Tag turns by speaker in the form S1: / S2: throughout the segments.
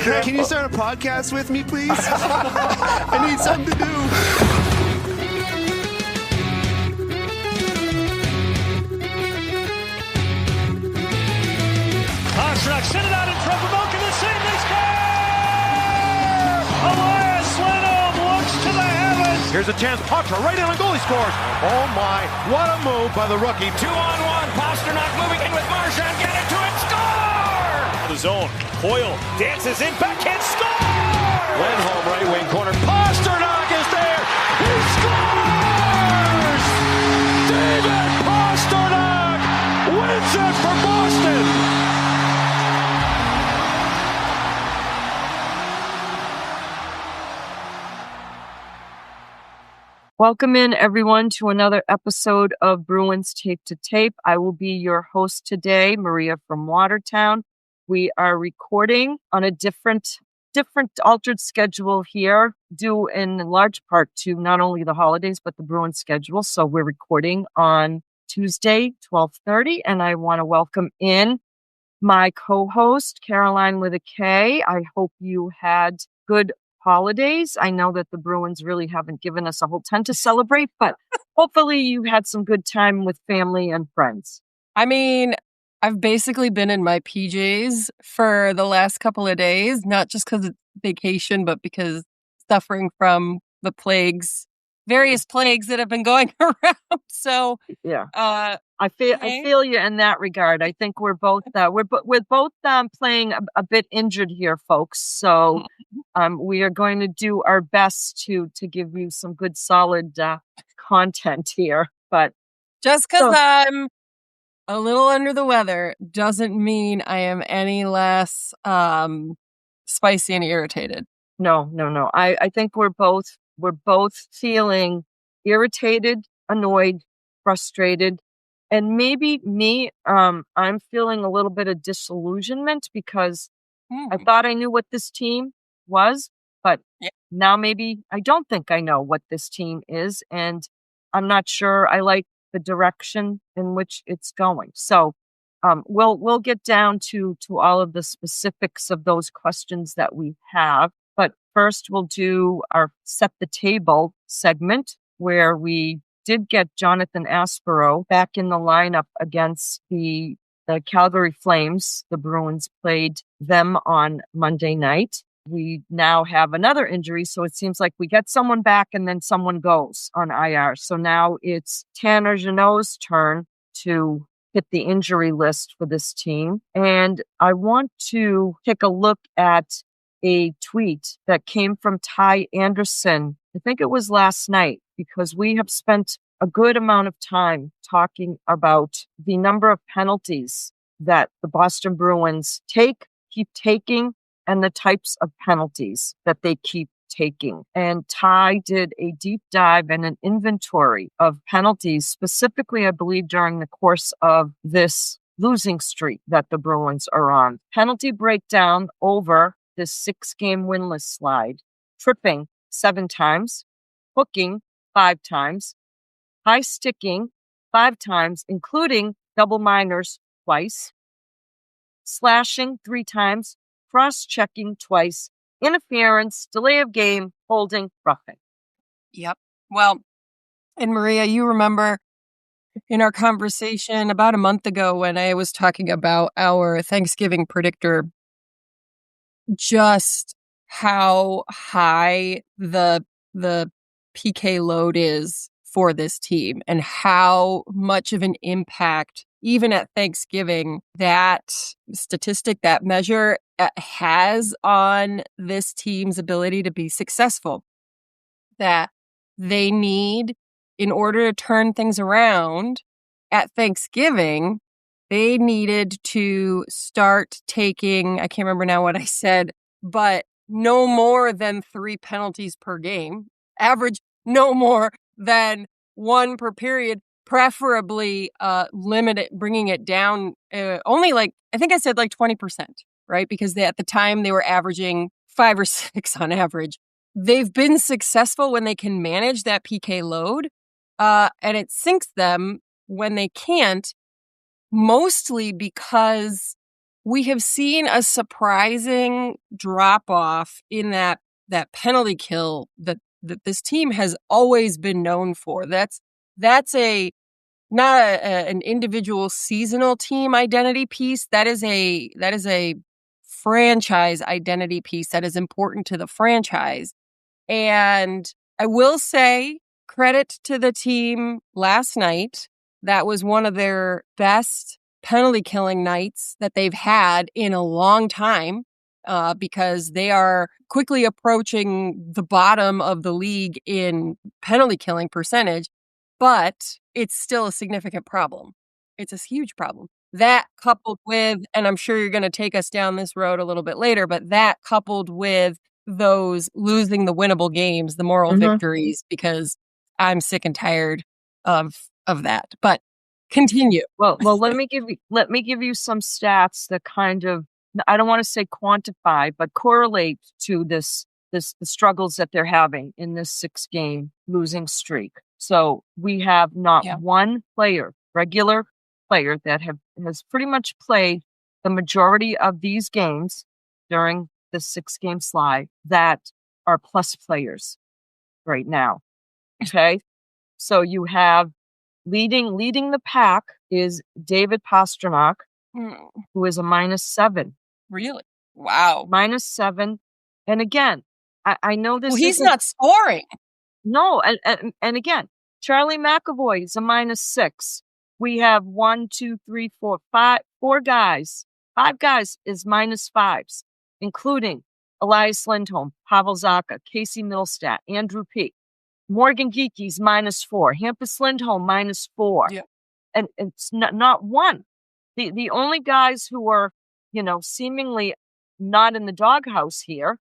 S1: Can you start a podcast with me, please? I need something to do.
S2: Pastrnak sent it out in front of Malkin to save. They score! Elias Lindholm looks to the heavens.
S3: Here's a chance. Patra right in, and goalie scores. Oh my! What a move by the rookie.
S4: 2-on-1. Pastrnak moving in with Marchand. Get into it. Score!
S2: The zone. Coyle dances in. Backhand score!
S3: Lindholm right wing corner. Pastrnak is there. He scores! David Pastrnak wins it for Boston.
S5: Welcome in, everyone, to another episode of Bruins Tape to Tape. I will be your host today, Maria from Watertown. We are recording on a different altered schedule here, due in large part to not only the holidays, but the Bruins schedule. So we're recording on Tuesday, 12:30, and I want to welcome in my co-host, Caroline with a K. I hope you had good holidays. I know that the Bruins really haven't given us a whole ton to celebrate, but hopefully you had some good time with family and friends.
S6: I mean, I've basically been in my PJs for the last couple of days, not just because it's vacation, but because suffering from the various plagues that have been going around. So,
S5: yeah, I feel you in that regard. I think we're both playing a bit injured here, folks. So, we are going to do our best to give you some good, solid content here. But
S6: just because I'm a little under the weather doesn't mean I am any less spicy and irritated.
S5: No. I think we're both feeling irritated, annoyed, frustrated, and maybe me, I'm feeling a little bit of disillusionment because I thought I knew what this team was, but now maybe I don't think I know what this team is, and I'm not sure I like the direction in which it's going. So we'll get down to all of the specifics of those questions that we have. But first, we'll do our Set the Table segment, where we did get Jonathan Aspero back in the lineup against the Calgary Flames. The Bruins played them on Monday night. We now have another injury, so it seems like we get someone back and then someone goes on IR. So now it's Tanner Jeannot's turn to hit the injury list for this team. And I want to take a look at a tweet that came from Ty Anderson. I think it was last night, because we have spent a good amount of time talking about the number of penalties that the Boston Bruins keep taking, and the types of penalties that they keep taking. And Ty did a deep dive and an inventory of penalties, specifically, I believe, during the course of this losing streak that the Bruins are on. Penalty breakdown over this 6-game winless slide: tripping 7 times, hooking 5 times, high sticking 5 times, including double minors twice, slashing 3 times, cross-checking twice, interference, delay of game, holding, roughing.
S6: Yep. Well, and Maria, you remember in our conversation about a month ago when I was talking about our Thanksgiving predictor, just how high the PK load is for this team and how much of an impact, even at Thanksgiving, that statistic, that measure has on this team's ability to be successful. That they need, in order to turn things around at Thanksgiving, they needed to start taking, I can't remember now what I said, but no more than 3 penalties per game. Average no more than 1 per period, preferably bringing it down only I think I said 20%, right? Because at the time they were averaging 5 or 6 on average. They've been successful when they can manage that PK load, and it sinks them when they can't, mostly because we have seen a surprising drop off in that penalty kill that this team has always been known for. That's not an individual seasonal team identity piece. That is a franchise identity piece that is important to the franchise. And I will say credit to the team last night. That was one of their best penalty killing nights that they've had in a long time, because they are quickly approaching the bottom of the league in penalty killing percentage, but it's still a significant problem. It's a huge problem. That coupled with, and I'm sure you're going to take us down this road a little bit later, but that coupled with those losing the winnable games, the moral victories, because I'm sick and tired of that. But continue.
S5: Well, let me give you some stats that kind of, I don't want to say quantify, but correlate to the struggles that they're having in this 6-game losing streak. So we have not one player, regular player, that has pretty much played the majority of these games during the 6-game slide that are plus players right now. Okay. So you have leading the pack is David Pastrnak, who is a -7.
S6: Really? Wow.
S5: -7. And again, I know this.
S6: Well, he's not scoring.
S5: No, and again, Charlie McAvoy is a -6. We have 4 guys. 5 guys is -5s, including Elias Lindholm, Pavel Zacha, Casey Middlestat, Andrew Peak. Morgan Geekie's -4. Hampus Lindholm -4.
S6: Yeah.
S5: And it's not one. The only guys who are, seemingly not in the doghouse here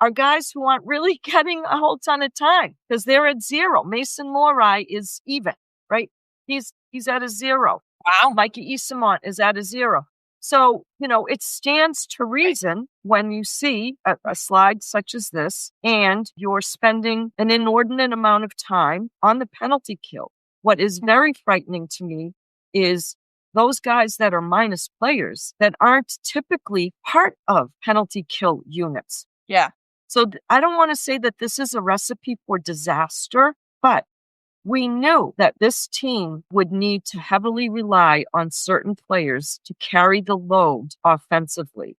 S5: are guys who aren't really getting a whole ton of time because they're at 0. Mason Lohrei is even, right? He's at a 0.
S6: Wow.
S5: Mikey Esamont is at a 0. So, it stands to reason when you see a slide such as this and you're spending an inordinate amount of time on the penalty kill. What is very frightening to me is those guys that are minus players that aren't typically part of penalty kill units.
S6: Yeah.
S5: So I don't want to say that this is a recipe for disaster, but we knew that this team would need to heavily rely on certain players to carry the load offensively.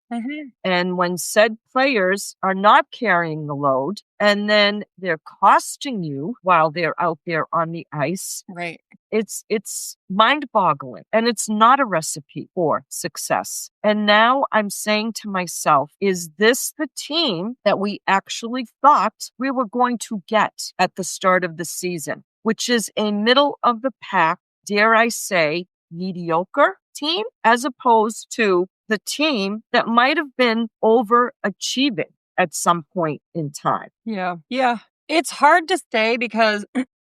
S5: And when said players are not carrying the load, and then they're costing you while they're out there on the ice,
S6: right?
S5: It's mind-boggling, and it's not a recipe for success. And now I'm saying to myself, is this the team that we actually thought we were going to get at the start of the season? Which is a middle of the pack, dare I say, mediocre team, as opposed to the team that might have been overachieving at some point in time.
S6: Yeah. It's hard to say because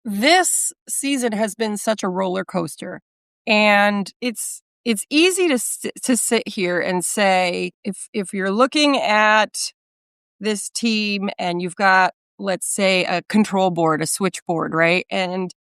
S6: this season has been such a roller coaster, and it's easy to sit here and say, if you're looking at this team and you've got, let's say, a control board, a switchboard, right? And,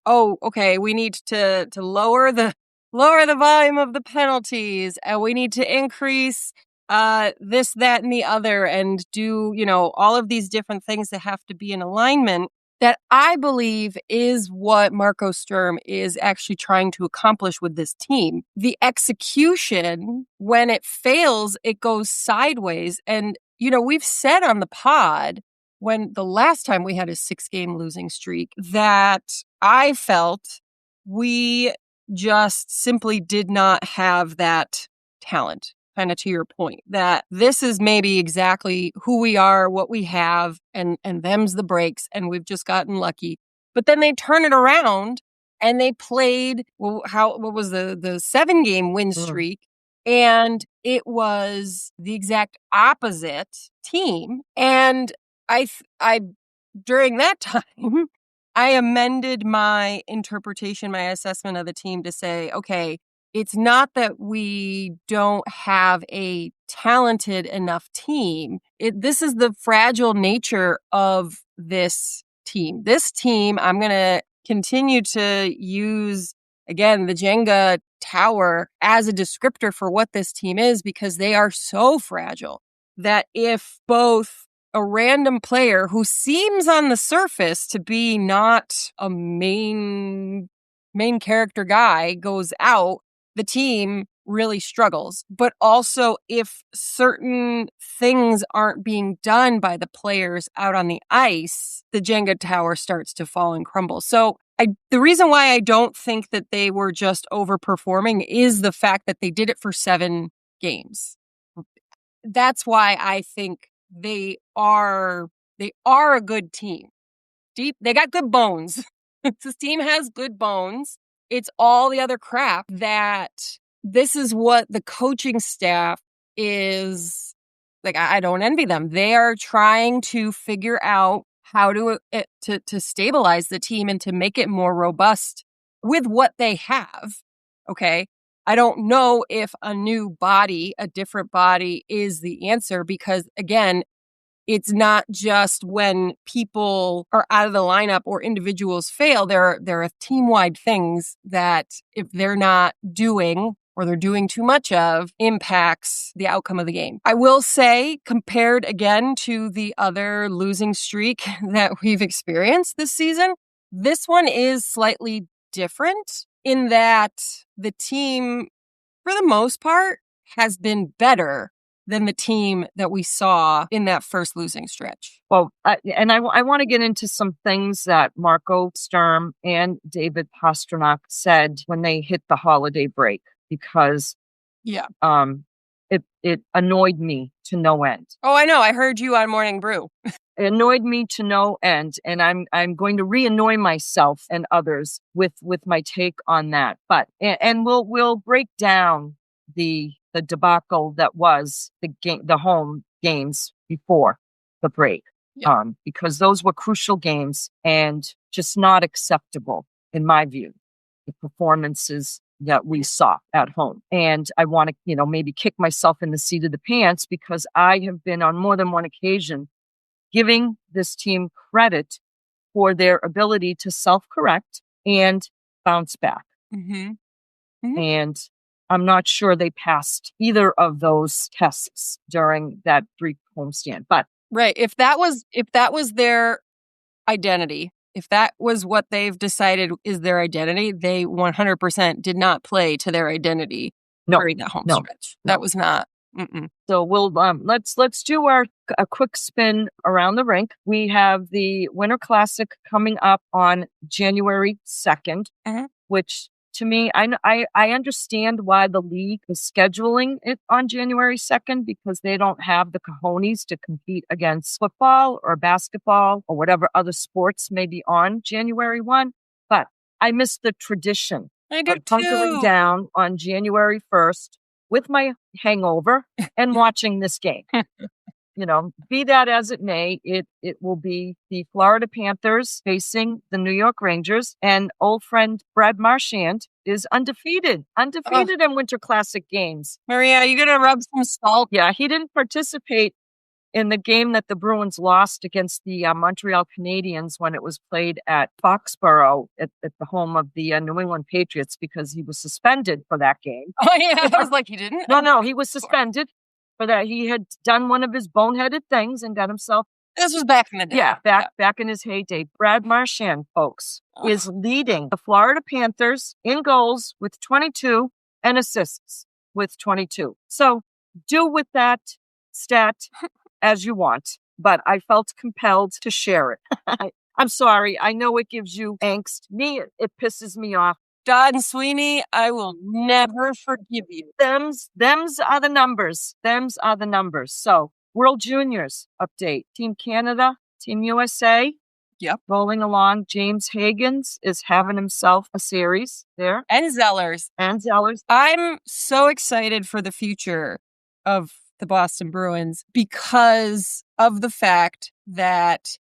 S6: okay, we need to lower the volume of the penalties, and we need to increase this, that, and the other, and do, all of these different things that have to be in alignment. That I believe is what Marco Sturm is actually trying to accomplish with this team. The execution, when it fails, it goes sideways. And, we've said on the pod, when the last time we had a 6-game losing streak, that I felt we just simply did not have that talent. Kind of to your point, that this is maybe exactly who we are, what we have, and them's the breaks, and we've just gotten lucky. But then they turn it around and they played, what was the 7-game win streak, and it was the exact opposite team. And I during that time, I amended my interpretation, my assessment of the team to say, okay, it's not that we don't have a talented enough team. This is the fragile nature of this team. This team, I'm going to continue to use, again, the Jenga tower as a descriptor for what this team is, because they are so fragile that if both a random player who seems on the surface to be not a main character guy goes out, the team really struggles. But also if certain things aren't being done by the players out on the ice, the Jenga tower starts to fall and crumble. So the reason why I don't think that they were just overperforming is the fact that they did it for 7 games. That's why I think they are a good team. They got good bones. This team has good bones. It's all the other crap that this is what the coaching staff is like. I don't envy them. They are trying to figure out how to stabilize the team and to make it more robust with what they have. Okay. I don't know if a new body, a different body is the answer, because again, it's not just when people are out of the lineup or individuals fail. There are team-wide things that if they're not doing or they're doing too much of, impacts the outcome of the game. I will say, compared again to the other losing streak that we've experienced this season, this one is slightly different in that the team, for the most part, has been better than the team that we saw in that first losing stretch.
S5: Well, I want to get into some things that Marco Sturm and David Pastrnak said when they hit the holiday break, because it annoyed me to no end.
S6: Oh, I know. I heard you on Morning Brew.
S5: It annoyed me to no end, and I'm going to re-annoy myself and others with my take on that. But and we'll break down the debacle that was the home games before the break, because those were crucial games and just not acceptable in my view, the performances that we saw at home. And I want to, maybe kick myself in the seat of the pants, because I have been on more than one occasion giving this team credit for their ability to self-correct and bounce back.
S6: Mm-hmm. Mm-hmm.
S5: And I'm not sure they passed either of those tests during that brief homestand. But
S6: right, if that was their identity, if that was what they've decided is their identity, they 100% did not play to their identity during that home stretch. That was not. Mm-mm.
S5: So we'll let's do a quick spin around the rink. We have the Winter Classic coming up on January 2nd, which to me, I understand why the league is scheduling it on January 2nd, because they don't have the cojones to compete against football or basketball or whatever other sports may be on January 1. But I miss the tradition
S6: of
S5: hunkering down on January 1st with my hangover and watching this game. Be that as it may, it will be the Florida Panthers facing the New York Rangers, and old friend Brad Marchand is undefeated in Winter Classic games.
S6: Maria, are you going to rub some salt?
S5: Yeah, he didn't participate in the game that the Bruins lost against the Montreal Canadiens when it was played at Foxborough at the home of the New England Patriots, because he was suspended for that game.
S6: Oh, yeah. I was like, he didn't?
S5: No, he was suspended for that. He had done one of his boneheaded things and got himself.
S6: This was back in the day.
S5: Yeah, back in his heyday. Brad Marchand, folks, is leading the Florida Panthers in goals with 22 and assists with 22. So do with that stat as you want, but I felt compelled to share it. I'm sorry. I know it gives you angst. Me, it pisses me off.
S6: Don Sweeney, I will never forgive you.
S5: Them's are the numbers. So, World Juniors update. Team Canada, Team USA.
S6: Yep.
S5: Rolling along. James Higgins is having himself a series there.
S6: And Zellers. I'm so excited for the future of the Boston Bruins because of the fact that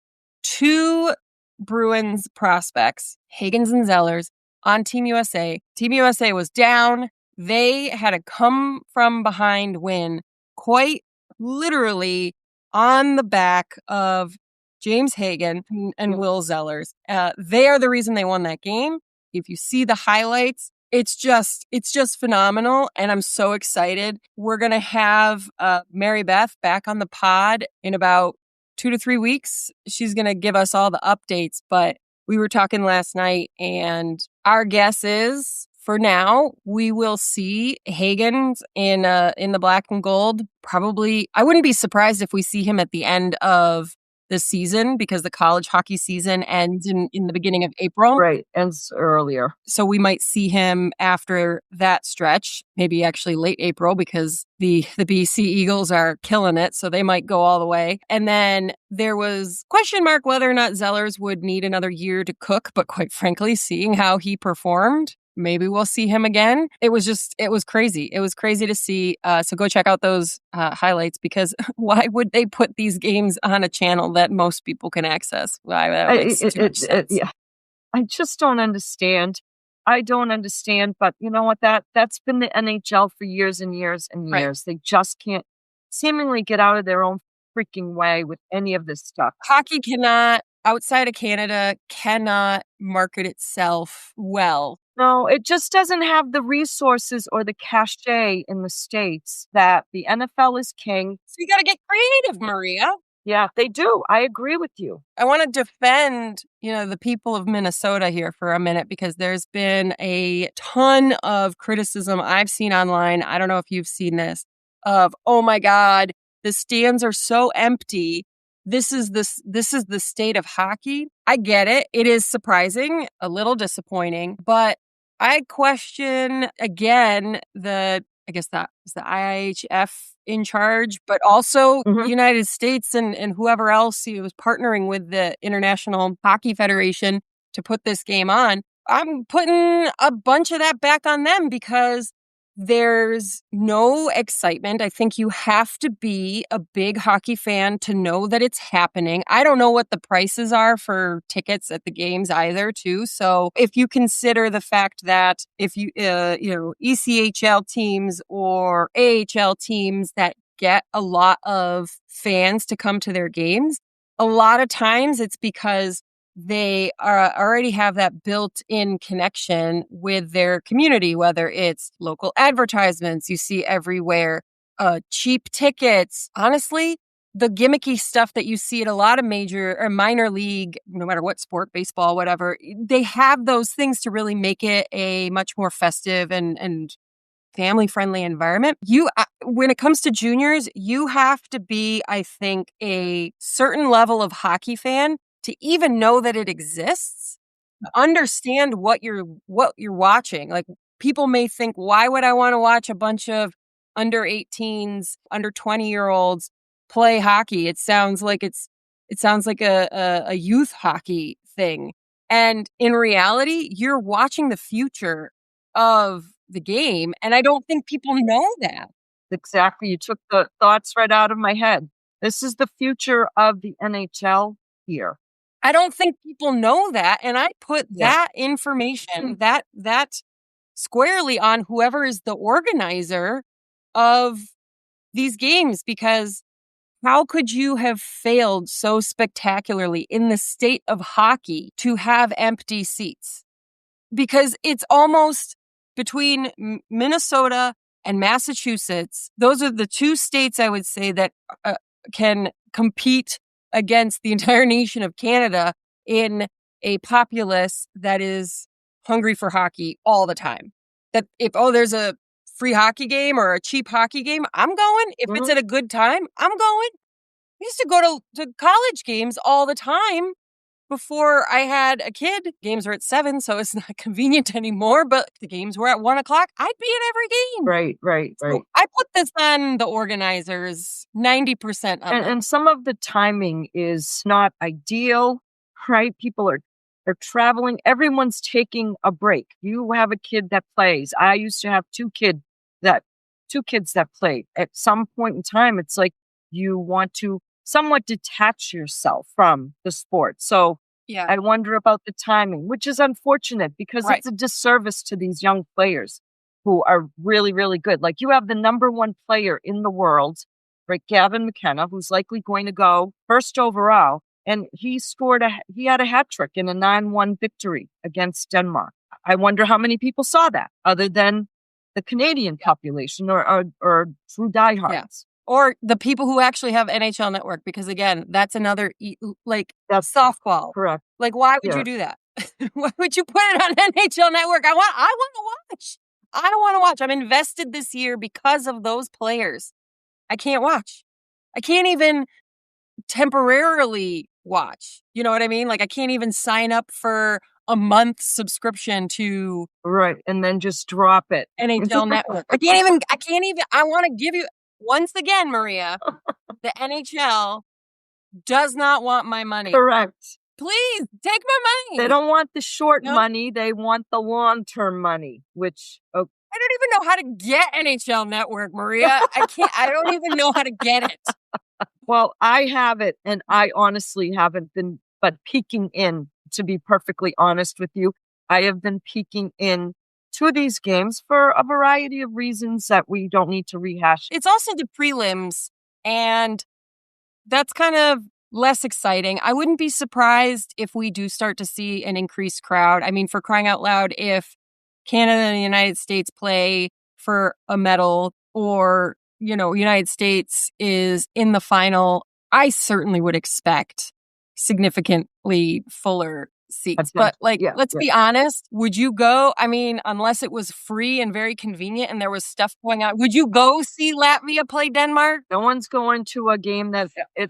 S6: 2 Bruins prospects, Higgins and Zellers, on Team USA. Team USA was down. They had a come from behind win, quite literally on the back of James Hagan and Will Zellers. They are the reason they won that game. If you see the highlights, It's just phenomenal, and I'm so excited. We're going to have Mary Beth back on the pod in about 2 to 3 weeks. She's going to give us all the updates, but we were talking last night, and our guess is, for now, we will see Hagens in the black and gold. Probably, I wouldn't be surprised if we see him at the end of the season, because the college hockey season ends in the beginning of April.
S5: Right, ends earlier.
S6: So we might see him after that stretch, maybe actually late April, because the BC Eagles are killing it, so they might go all the way. And then there was question mark whether or not Zellers would need another year to cook, but quite frankly, seeing how he performed, maybe we'll see him again. It was crazy. It was crazy to see. So go check out those highlights, because why would they put these games on a channel that most people can access? Why? That makes too much sense.
S5: Yeah. I just don't understand. I don't understand. But you know what? That's been the NHL for years and years and years. Right. They just can't seemingly get out of their own freaking way with any of this stuff.
S6: Hockey cannot, outside of Canada, cannot market itself well.
S5: No, it just doesn't have the resources or the cachet in the States that the NFL is king.
S6: So you got to get creative, Maria.
S5: Yeah, they do. I agree with you.
S6: I want to defend, the people of Minnesota here for a minute, because there's been a ton of criticism I've seen online. I don't know if you've seen this, of, oh my God, the stands are so empty. This is the state of hockey. I get it. It is surprising, a little disappointing, but I question, again, I guess that is the IIHF in charge, but also the United States and whoever else who was partnering with the International Hockey Federation to put this game on. I'm putting a bunch of that back on them, because there's no excitement. I think you have to be a big hockey fan to know that it's happening. I don't know what the prices are for tickets at the games either, too. So if you consider the fact that if you, ECHL teams or AHL teams that get a lot of fans to come to their games, a lot of times it's because they already have that built-in connection with their community, whether it's local advertisements you see everywhere, cheap tickets. Honestly, the gimmicky stuff that you see at a lot of major or minor league, no matter what sport, baseball, whatever, they have those things to really make it a much more festive and family-friendly environment. When it comes to juniors, you have to be, I think, a certain level of hockey fan to even know that it exists, understand what you're watching. Like, people may think, why would I want to watch a bunch of under 18s, under 20-year-olds play hockey? It sounds like a youth hockey thing. And in reality, you're watching the future of the game, and I don't think people know that.
S5: Exactly. You took the thoughts right out of my head. This is the future of the NHL here.
S6: I don't think people know that, and I put that information, that squarely on whoever is the organizer of these games, because how could you have failed so spectacularly in the state of hockey to have empty seats? Because it's almost between Minnesota and Massachusetts. Those are the two states I would say that can compete against the entire nation of Canada in a populace that is hungry for hockey all the time. That if, there's a free hockey game or a cheap hockey game, I'm going. If it's at a good time, I'm going. I used to go to college games all the time before I had a kid. Games are at 7, so it's not convenient anymore, but the games were at 1 o'clock. I'd be at every game.
S5: Right.
S6: So I put this on the organizers 90% of it.
S5: And some of the timing is not ideal, right? People are traveling. Everyone's taking a break. You have a kid that plays. I used to have two kids that played. At some point in time, it's like you want to somewhat detach yourself from the sport. So I wonder about the timing, which is unfortunate, because it's a disservice to these young players who are really, really good. Like, you have the number one player in the world, right? Gavin McKenna, who's likely going to go first overall. And he had a hat trick in a 9-1 victory against Denmark. I wonder how many people saw that other than the Canadian population or true diehards.
S6: Yeah. Or the people who actually have NHL Network, because again, that's another that's softball.
S5: Correct.
S6: Like, why would you do that? Why would you put it on NHL Network? I want to watch. I want to watch. I'm invested this year because of those players. I can't watch. I can't even temporarily watch. You know what I mean? Like, I can't even sign up for a month subscription to
S5: right, and then just drop it.
S6: NHL Network. I can't even. I want to give you once again, Maria. The NHL does not want my money.
S5: Correct.
S6: Please take my money.
S5: They don't want the short money. They want the long-term money, which
S6: I don't even know how to get NHL Network, Maria. I don't even know how to get it.
S5: Well, I have it, and I honestly haven't been but peeking in, to be perfectly honest with you. I have been peeking in to these games for a variety of reasons that we don't need to rehash.
S6: It's also the prelims, and that's kind of less exciting. I wouldn't be surprised if we do start to see an increased crowd. I mean, for crying out loud, if Canada and the United States play for a medal or, United States is in the final, I certainly would expect significantly fuller seats. But let's be honest, would you go? I mean, unless it was free and very convenient and there was stuff going on, would you go see Latvia play Denmark?
S5: No one's going to a game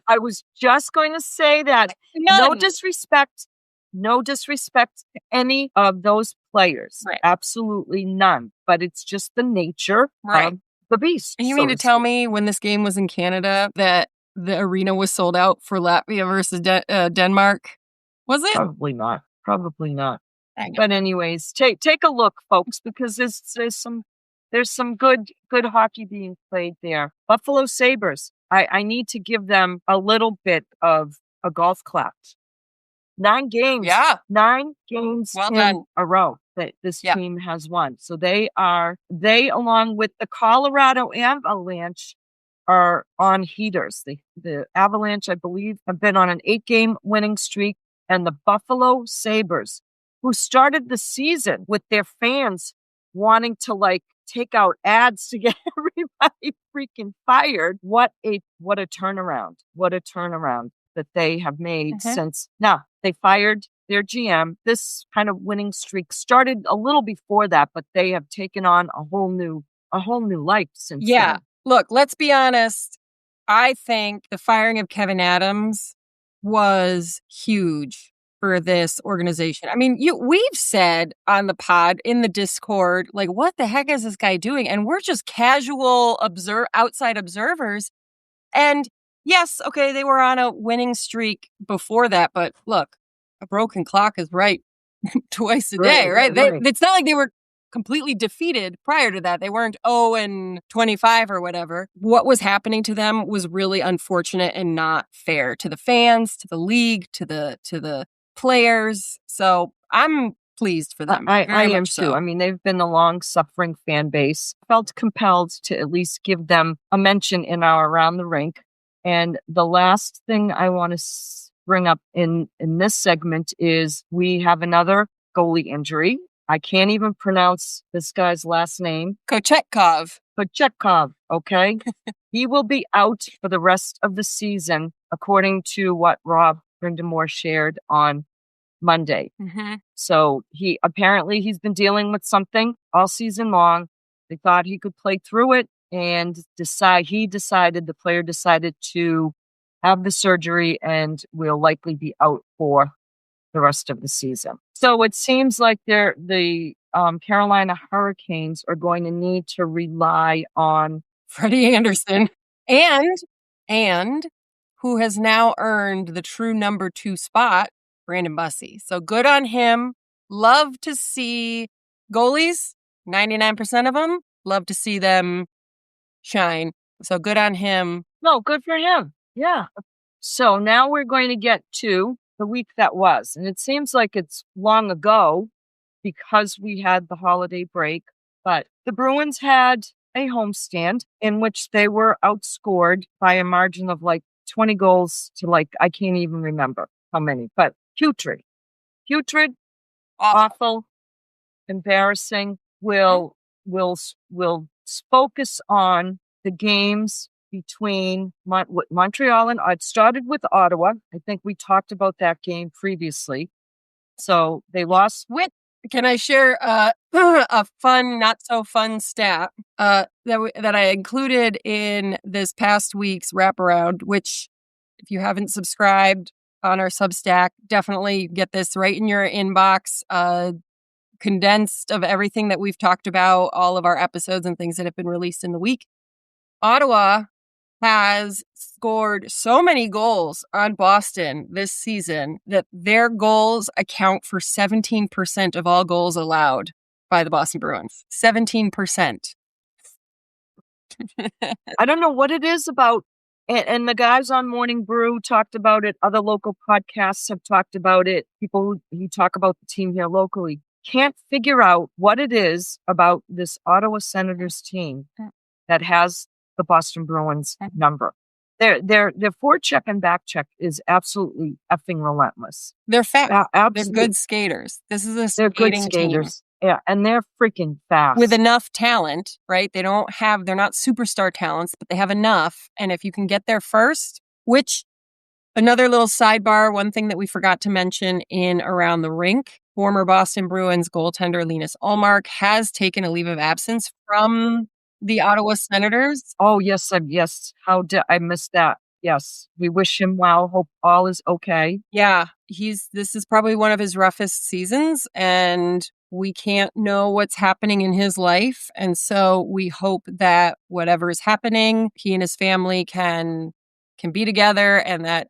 S5: I was just going to say that. No disrespect to any of those players.
S6: Right.
S5: Absolutely none. But it's just the nature of the beast.
S6: And you mean to tell me when this game was in Canada that the arena was sold out for Latvia versus Denmark? Was it?
S5: Probably not. But anyways, take a look, folks, because there's some good hockey being played there. Buffalo Sabres. I need to give them a little bit of a golf clap. 9 games.
S6: Yeah.
S5: 9 games
S6: well
S5: in
S6: done.
S5: a row that this team has won. So they along with the Colorado Avalanche are on heaters. The Avalanche, I believe, have been on an 8-game winning streak. And the Buffalo Sabres, who started the season with their fans wanting to take out ads to get everybody freaking fired. What a turnaround. What a turnaround that they have made since. Now, they fired their GM. This kind of winning streak started a little before that, but they have taken on a whole new life since then.
S6: Look, let's be honest. I think the firing of Kevin Adams was huge for this organization. I mean, we've said on the pod, in the Discord, what the heck is this guy doing? And we're just casual outside observers. And yes, okay, they were on a winning streak before that, but look, a broken clock is right twice a day, right? It's not like they were completely defeated prior to that. They weren't 0-25 or whatever. What was happening to them was really unfortunate and not fair to the fans, to the league, to the players. So I'm pleased for them.
S5: I am too. I mean, they've been a long-suffering fan base. Felt compelled to at least give them a mention in our Around the Rink. And the last thing I want to bring up in this segment is we have another goalie injury. I can't even pronounce this guy's last name.
S6: Kochetkov,
S5: okay? He will be out for the rest of the season, according to what Rob Brindamore shared on Monday. So he's been dealing with something all season long. They thought he could play through it, and the player decided to have the surgery and will likely be out for the rest of the season. So it seems like the Carolina Hurricanes are going to need to rely on
S6: Freddie Anderson and who has now earned the true number 2 spot, Brandon Bussi. So good on him. Love to see goalies, 99% of them, love to see them shine. So good on him.
S5: No, good for him. Yeah. So now we're going to get to the week that was. And it seems like it's long ago because we had the holiday break. But the Bruins had a homestand in which they were outscored by a margin of 20 goals to I can't even remember how many, but putrid, awful, embarrassing. We'll focus on the games between Montreal and it started with Ottawa. I think we talked about that game previously. So they lost.
S6: Can I share a fun, not so fun stat that I included in this past week's wraparound, which if you haven't subscribed on our Substack, definitely get this right in your inbox. Condensed of everything that we've talked about, all of our episodes and things that have been released in the week. Ottawa has scored so many goals on Boston this season that their goals account for 17% of all goals allowed by the Boston Bruins. 17%.
S5: I don't know what it is about, and the guys on Morning Brew talked about it. Other local podcasts have talked about it. People who talk about the team here locally can't figure out what it is about this Ottawa Senators team that has the Boston Bruins number. Their forecheck and backcheck is absolutely effing relentless.
S6: They're fast. They're good skaters. This is a skating team.
S5: Yeah, and they're freaking fast.
S6: With enough talent, right? They're not superstar talents, but they have enough. And if you can get there first, which another little sidebar, one thing that we forgot to mention in Around the Rink, former Boston Bruins goaltender Linus Ullmark has taken a leave of absence from the Ottawa Senators.
S5: Oh, yes. How did I miss that? Yes. We wish him well. Hope all is okay.
S6: Yeah. This is probably one of his roughest seasons, and we can't know what's happening in his life. And so we hope that whatever is happening, he and his family can be together, and that,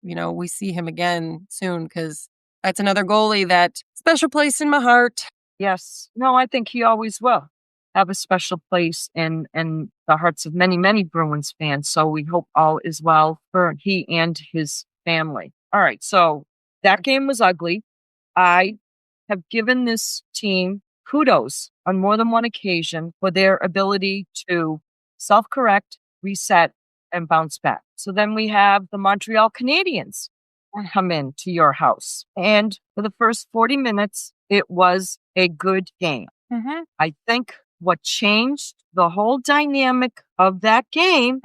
S6: we see him again soon, because that's another goalie that special place in my heart.
S5: Yes. No, I think he always will have a special place in the hearts of many, many Bruins fans. So we hope all is well for he and his family. All right. So that game was ugly. I have given this team kudos on more than one occasion for their ability to self-correct, reset, and bounce back. So then we have the Montreal Canadiens come in to your house. And for the first 40 minutes, it was a good game.
S6: Mm-hmm.
S5: I think what changed the whole dynamic of that game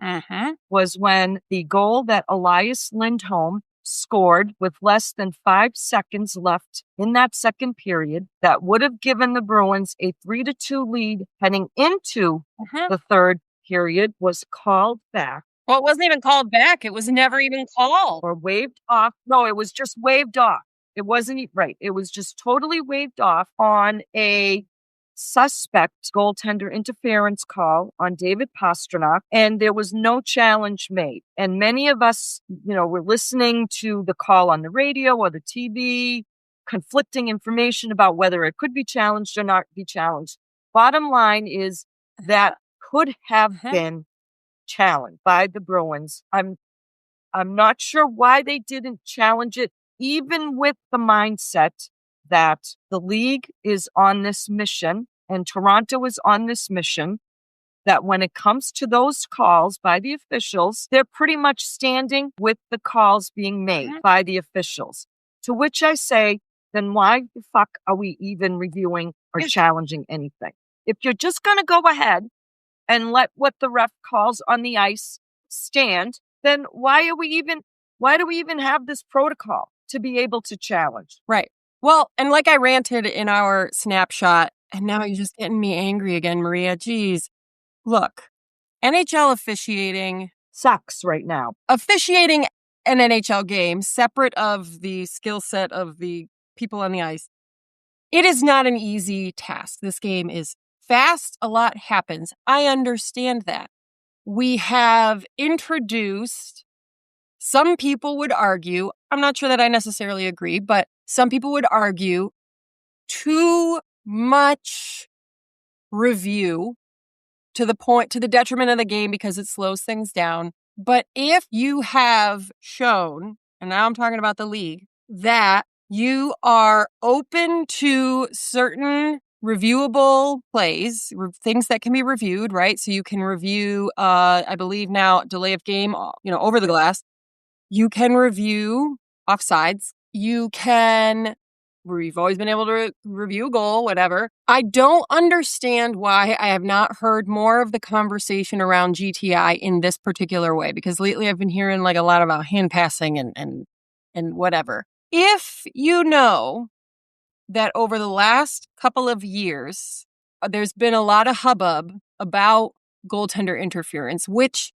S5: was when the goal that Elias Lindholm scored with less than 5 seconds left in that second period, that would have given the Bruins a 3-2 lead heading into the third period, was called back.
S6: Well, it wasn't even called back. It was never even called.
S5: Or waved off. No, it was just waved off. It wasn't right. It was just totally waved off on a suspect goaltender interference call on David Pastrnak, and there was no challenge made. And many of us, were listening to the call on the radio or the TV, conflicting information about whether it could be challenged or not be challenged. Bottom line is that could have been challenged by the Bruins. I'm not sure why they didn't challenge it, even with the mindset that the league is on this mission and Toronto is on this mission, that when it comes to those calls by the officials, they're pretty much standing with the calls being made by the officials. To which I say, then why the fuck are we even reviewing or challenging anything? If you're just going to go ahead and let what the ref calls on the ice stand, then why do we even have this protocol to be able to challenge?
S6: Right. Well, and like I ranted in our snapshot, and now you're just getting me angry again, Maria. Geez. Look, NHL officiating
S5: sucks right now.
S6: Officiating an NHL game, separate of the skill set of the people on the ice, it is not an easy task. This game is fast. A lot happens. I understand that. We have introduced, some people would argue, I'm not sure that I necessarily agree, but some people would argue too much review to the detriment of the game because it slows things down. But if you have shown, and now I'm talking about the league, that you are open to certain reviewable plays, things that can be reviewed, right? So you can review, I believe now, delay of game, over the glass. You can review offsides. We've always been able to review a goal, whatever. I don't understand why I have not heard more of the conversation around GTI in this particular way, because lately I've been hearing like a lot about hand passing and whatever. If you know that over the last couple of years, there's been a lot of hubbub about goaltender interference, which,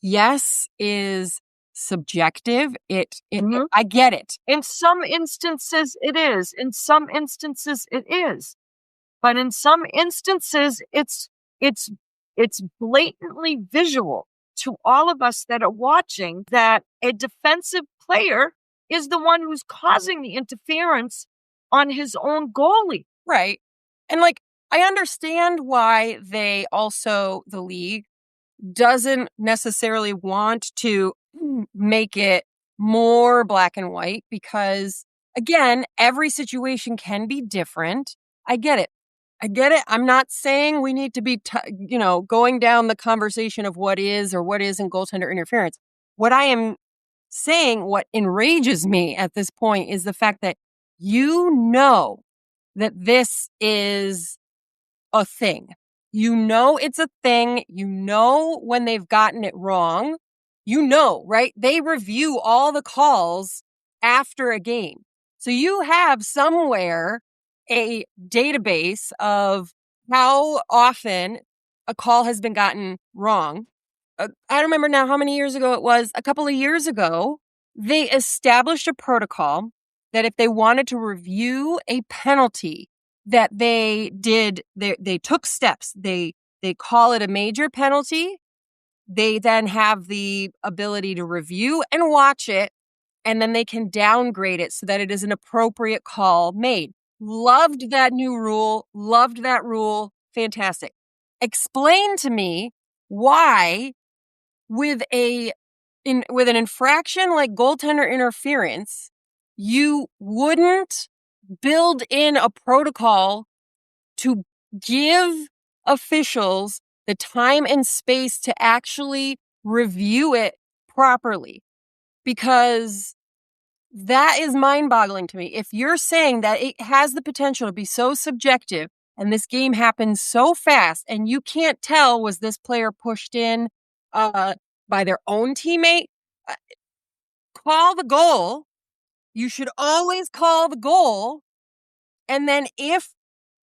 S6: yes, is subjective. I get it.
S5: In some instances, it is. In some instances, it is. But in some instances, it's blatantly visual to all of us that are watching that a defensive player is the one who's causing the interference on his own goalie.
S6: Right. And like, I understand why the league doesn't necessarily want to make it more black and white because, again, every situation can be different. I get it. I'm not saying we need to be, going down the conversation of what is or what isn't goaltender interference. What I am saying, what enrages me at this point is the fact that you know that this is a thing. You know it's a thing. You know when they've gotten it wrong. You know, right? They review all the calls after a game. So you have somewhere a database of how often a call has been gotten wrong. I don't remember now how many years ago it was. A couple of years ago, they established a protocol that if they wanted to review a penalty that they took steps. They call it a major penalty. They then have the ability to review and watch it, and then they can downgrade it so that it is an appropriate call made. Loved that new rule. Loved that rule. Fantastic. Explain to me why with an infraction like goaltender interference, you wouldn't build in a protocol to give officials the time and space to actually review it properly. Because that is mind-boggling to me. If you're saying that it has the potential to be so subjective and this game happens so fast and you can't tell, was this player pushed in by their own teammate? Call the goal. You should always call the goal. And then if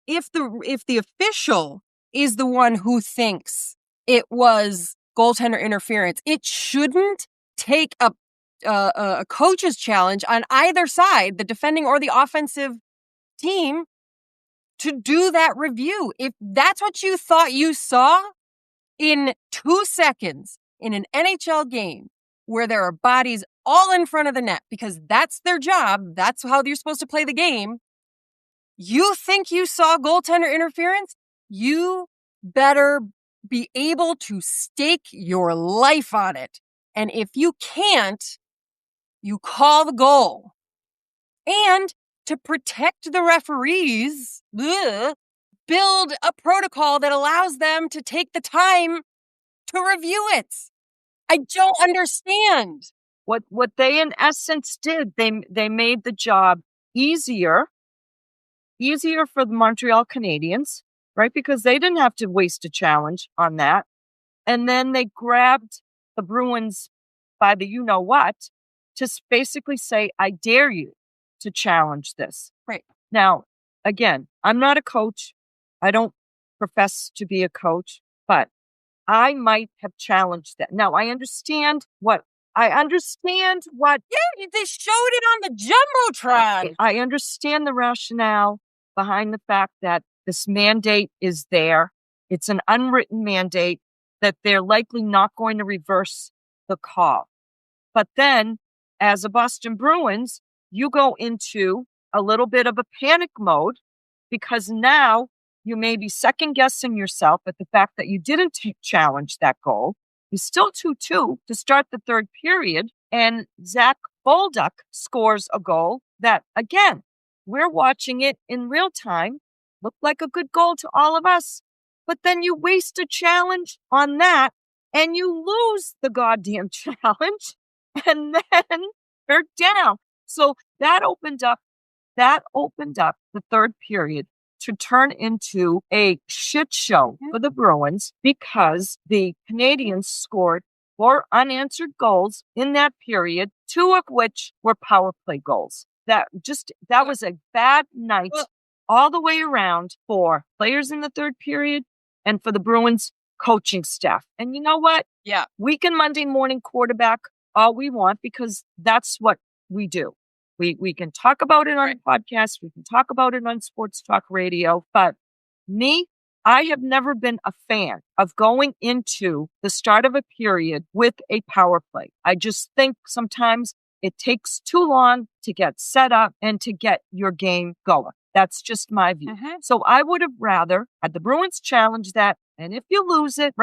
S6: the official is the one who thinks it was goaltender interference, it shouldn't take a coach's challenge on either side, the defending or the offensive team, to do that review. If that's what you thought you saw in 2 seconds in an NHL game where there are bodies all in front of the net because that's their job, that's how you're supposed to play the game, you think you saw goaltender interference? You better be able to stake your life on it. And if you can't, you call the goal. And to protect the referees, build a protocol that allows them to take the time to review it. I don't understand.
S5: What they in essence did, they made the job easier for the Montreal Canadiens, right? Because they didn't have to waste a challenge on that. And then they grabbed the Bruins by the you-know-what to basically say, I dare you to challenge this.
S6: Right.
S5: Now, again, I'm not a coach. I don't profess to be a coach, but I might have challenged that. Now, I understand what...
S6: Yeah, they showed it on the Jumbotron.
S5: I understand the rationale behind the fact that this mandate is there. It's an unwritten mandate that they're likely not going to reverse the call. But then, as a Boston Bruins, you go into a little bit of a panic mode because now you may be second-guessing yourself at the fact that you didn't challenge that goal. You're still 2-2 to start the third period, and Zach Bolduc scores a goal that, again, we're watching it in real time, looked like a good goal to all of us. But then you waste a challenge on that, and you lose the goddamn challenge and then they're down. So that opened up the third period to turn into a shit show for the Bruins because the Canadiens scored 4 unanswered goals in that period, 2 of which were power play goals. That was a bad night all the way around for players in the third period and for the Bruins coaching staff. And you know what?
S6: Yeah.
S5: We can Monday morning quarterback all we want because that's what we do. We can talk about it on a podcast. We can talk about it on sports talk radio. But I have never been a fan of going into the start of a period with a power play. I just think sometimes it takes too long to get set up and to get your game going. That's just my view. So I would have rather had the Bruins challenge that. And if you lose it,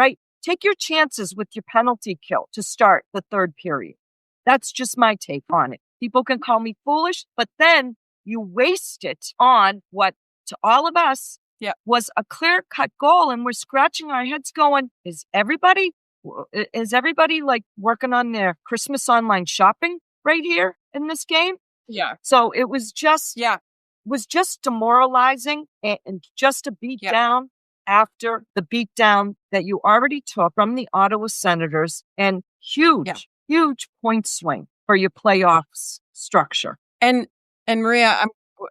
S5: take your chances with your penalty kill to start the third period. That's just my take on it. People can call me foolish, but then you waste it on what to all of us was a clear-cut goal. And we're scratching our heads going, is everybody like working on their Christmas online shopping right here in this game?
S6: Yeah.
S5: So it was just demoralizing and just a beat down after the beatdown that you already took from the Ottawa Senators and huge point swing for your playoffs structure.
S6: And Maria,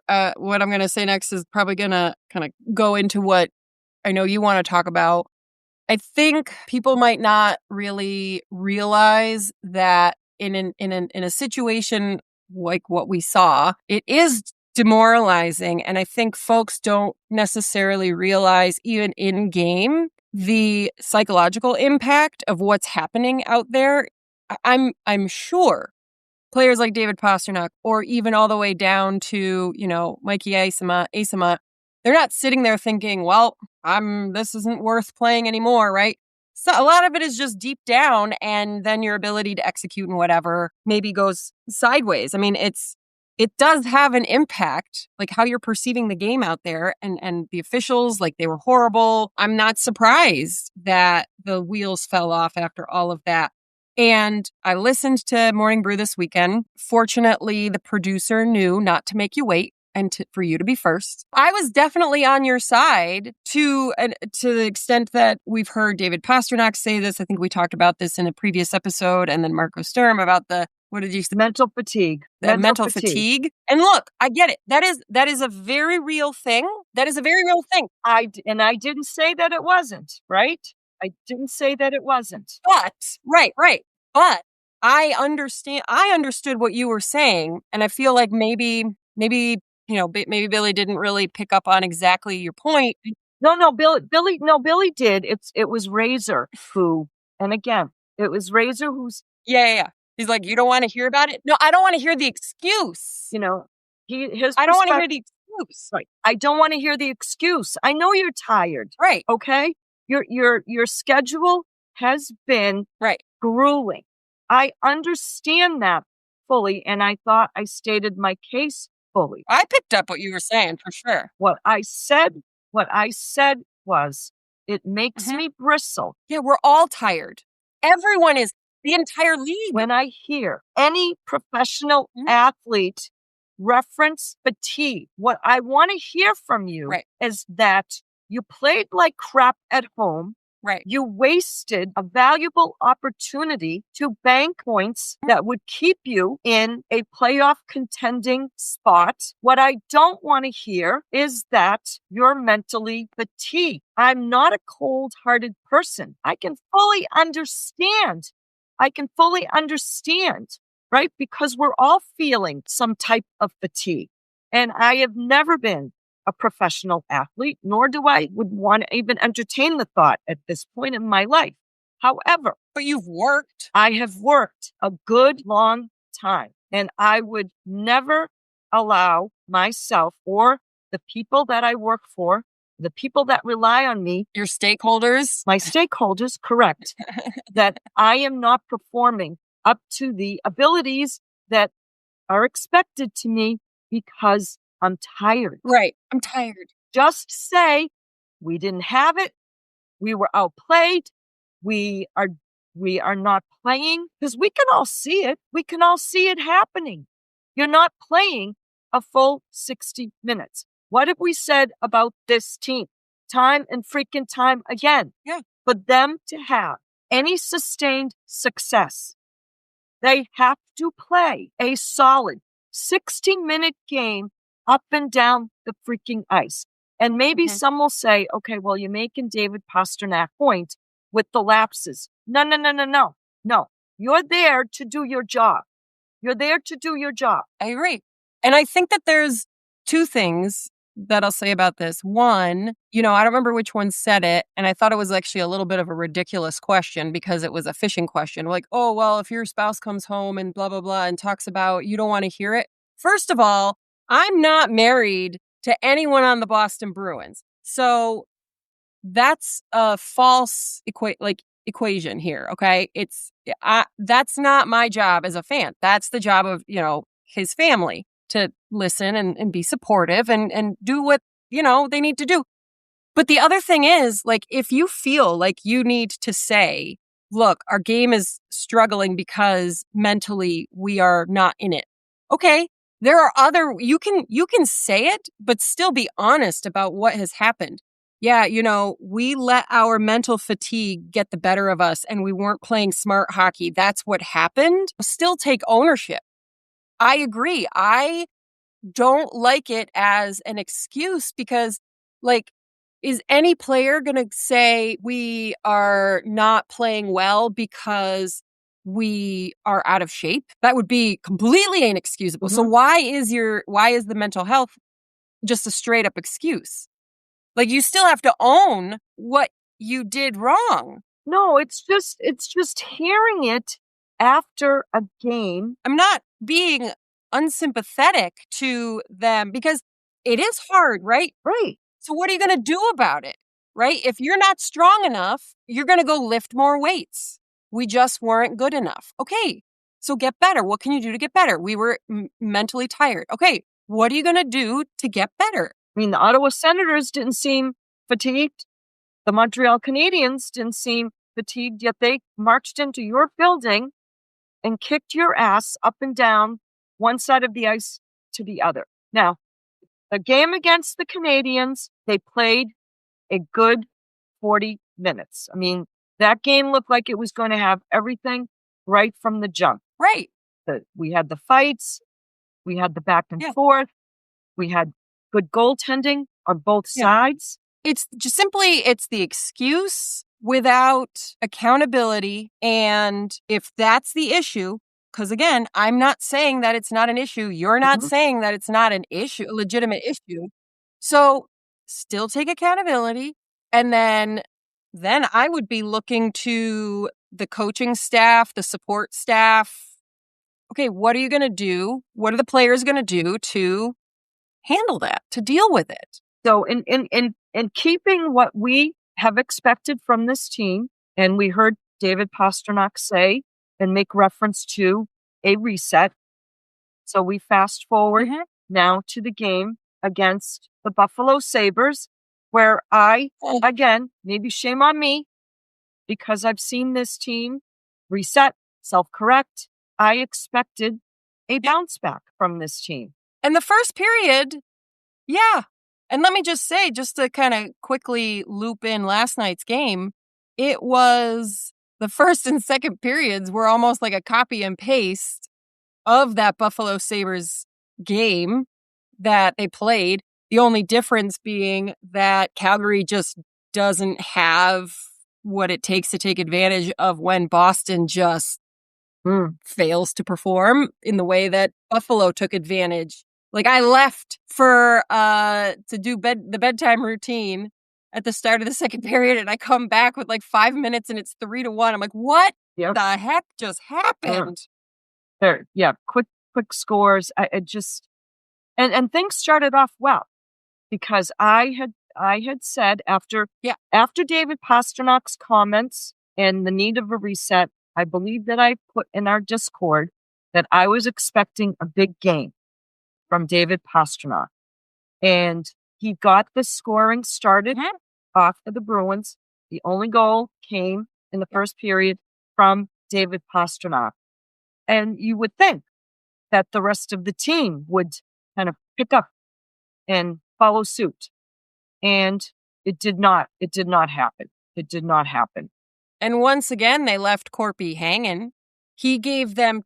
S6: what I'm going to say next is probably going to kind of go into what I know you want to talk about. I think people might not really realize that in a situation like what we saw, it is demoralizing. And I think folks don't necessarily realize, even in game, the psychological impact of what's happening out there. I'm sure players like David Pastrnak, or even all the way down to, Mikey Eisema, they're not sitting there thinking, well, this isn't worth playing anymore, right? So a lot of it is just deep down, and then your ability to execute and whatever maybe goes sideways. I mean, it does have an impact, like how you're perceiving the game out there, and the officials, like they were horrible. I'm not surprised that the wheels fell off after all of that. And I listened to Morning Brew this weekend. Fortunately, the producer knew not to make you wait and for you to be first. I was definitely on your side to the extent that we've heard David Pastrnak say this. I think we talked about this in a previous episode, and then Marco Sturm about what did you say?
S5: Mental fatigue.
S6: Mental fatigue. And look, I get it. That is a very real thing. That is a very real thing.
S5: I didn't say that it wasn't, right? I didn't say that it wasn't.
S6: But, right. But I understood what you were saying. And I feel like maybe, maybe Billy didn't really pick up on exactly your point.
S5: No, Billy did. It was Razor who, and again, it was Razor who's.
S6: Yeah. He's like, you don't want to hear about it? No, I don't want to hear the excuse.
S5: I don't
S6: want to hear the excuse.
S5: Right. I don't want to hear the excuse. I know you're tired.
S6: Right.
S5: Okay. Your schedule has been grueling. I understand that fully, and I thought I stated my case fully.
S6: I picked up what you were saying for sure.
S5: What I said was, it makes me bristle.
S6: Yeah, we're all tired. Everyone is. The entire league.
S5: When I hear any professional athlete reference fatigue, what I want to hear from you is that you played like crap at home.
S6: Right.
S5: You wasted a valuable opportunity to bank points that would keep you in a playoff contending spot. What I don't want to hear is that you're mentally fatigued. I'm not a cold-hearted person. I can fully understand, right? Because we're all feeling some type of fatigue. And I have never been a professional athlete, nor do I would want to even entertain the thought at this point in my life. However,
S6: but you've worked.
S5: I have worked a good long time, and I would never allow myself or the people that I work for, the people that rely on me,
S6: your stakeholders,
S5: my stakeholders, correct, that I am not performing up to the abilities that are expected to me because I'm tired.
S6: Right. I'm tired.
S5: Just say we didn't have it. We were outplayed. We are We are not playing because we can all see it. We can all see it happening. You're not playing a full 60 minutes. What have we said about this team? Time and freaking time again.
S6: Yeah.
S5: For them to have any sustained success, they have to play a solid 60-minute game up and down the freaking ice. And maybe some will say, okay, well, you're making David Pastrnak point with the lapses. No. No. You're there to do your job. You're there to do your job.
S6: I agree. And I think that there's two things that I'll say about this. One, I don't remember which one said it, and I thought it was actually a little bit of a ridiculous question because it was a fishing question. Like, oh, well, if your spouse comes home and blah, blah, blah, and talks about you don't want to hear it. First of all, I'm not married to anyone on the Boston Bruins. So that's a false equation here, okay? That's not my job as a fan. That's the job of, his family to listen and be supportive and do what, they need to do. But the other thing is, like, if you feel like you need to say, look, our game is struggling because mentally we are not in it. Okay. There are you can say it, but still be honest about what has happened. Yeah, we let our mental fatigue get the better of us and we weren't playing smart hockey. That's what happened. Still take ownership. I agree. I don't like it as an excuse because, like, is any player going to say we are not playing well because we are out of shape? That would be completely inexcusable. So why is the mental health just a straight up excuse? Like, you still have to own what you did wrong.
S5: No, it's just hearing it after a game.
S6: I'm not being unsympathetic to them because it is hard, right?
S5: Right.
S6: So what are you going to do about it, right? If you're not strong enough, you're going to go lift more weights. We just weren't good enough. Okay, so get better. What can you do to get better? We were mentally tired. Okay, what are you going to do to get better?
S5: I mean, the Ottawa Senators didn't seem fatigued. The Montreal Canadiens didn't seem fatigued, yet they marched into your building and kicked your ass up and down one side of the ice to the other. Now, the game against the Canadiens, they played a good 40 minutes. I mean, that game looked like it was going to have everything right from the jump.
S6: Right.
S5: We had the fights. We had the back and forth. We had good goaltending on both sides.
S6: It's just it's the excuse without accountability. And if that's the issue, because again, I'm not saying that it's not an issue. You're not saying that it's not an issue, a legitimate issue. So still take accountability. And then I would be looking to the coaching staff, the support staff. Okay, what are you going to do? What are the players going to do to handle that, to deal with it?
S5: So in keeping what we have expected from this team, and we heard David Pastrnak say and make reference to a reset. So we fast forward now to the game against the Buffalo Sabres, where again, maybe shame on me, because I've seen this team reset, self-correct. I expected a bounce back from this team.
S6: And the first period, yeah. And let me just say, just to kind of quickly loop in last night's game, it was the first and second periods were almost like a copy and paste of that Buffalo Sabres game that they played. The only difference being that Calgary just doesn't have what it takes to take advantage of when Boston just fails to perform in the way that Buffalo took advantage. Like, I left for to do the bedtime routine at the start of the second period, and I come back with like 5 minutes and it's 3-1. I'm like, what the heck just happened?
S5: Quick scores. I just and things started off well, because I had said after David Pasternak's comments and the need of a reset, I believe that I put in our Discord that I was expecting a big game from David Pastrnak. And he got the scoring started off of the Bruins. The only goal came in the first period from David Pastrnak. And you would think that the rest of the team would kind of pick up and follow suit. And it did not happen. It did not happen.
S6: And once again, they left Corpy hanging. He gave them